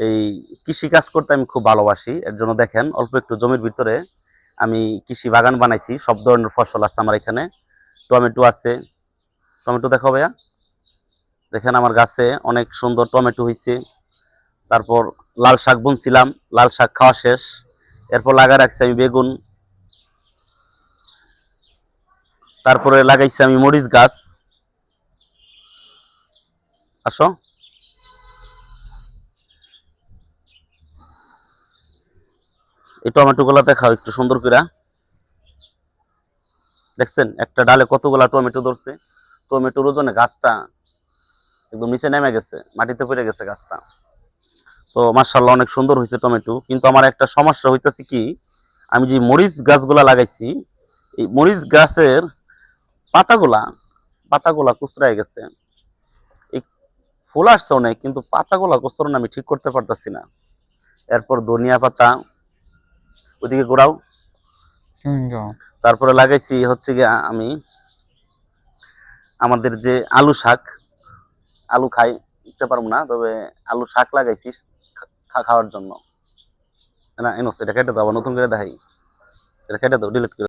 এই কৃষি কাজ করতে আমি খুব ভালোবাসি। এর জন্য দেখেন অল্প একটু জমির ভিতরে আমি কৃষি বাগান বানাইছি। সব ধরনের ফসল আছে আমার এখানে। টমেটো আছে, টমেটো দেখো ভাইয়া, দেখেন আমার গাছে অনেক সুন্দর টমেটো হয়েছে। তারপর লাল শাক বুনছিলাম, লাল শাক খাওয়া শেষ। এরপর লাগা রাখছি আমি বেগুন, তারপরে লাগাইছি আমি মরিচ গাছ। আসো, এই টমেটো গুলা দেখাও একটু সুন্দর করে। দেখছেন একটা ডালে কতগুলা টমেটো ধরছে। টমেটোর ওজনে গাছটা একদম নিচে নেমে গেছে, মাটিতে পড়ে গেছে গাছটা। তো মাশাআল্লাহ অনেক সুন্দর হয়েছে টমেটো। কিন্তু আমার একটা সমস্যা হইতেছে কি, আমি যে মরিচ গাছগুলা লাগাইছি, এই মরিচ গাছের পাতাগুলা পাতাগুলা কুচড়ায় গেছে। এই ফুল আসছে অনেক, কিন্তু পাতাগুলা কুচড়ানো আমি ঠিক করতে পারতেছি না। এরপর ধনিয়া পাতা, ওইদিকে ঘোরাও। যাও। তারপরে লাগাইছি হচ্ছে গিয়ে আমি আমাদের যে আলু শাক, আলু খাই দিতে পারবো না, তবে আলু শাক লাগাইছি খাওয়ার জন্য। না এনো, এটা কেটে দাও, আবার নতুন করে দেখাই। এটা কেটে দাও, ডিলিট করে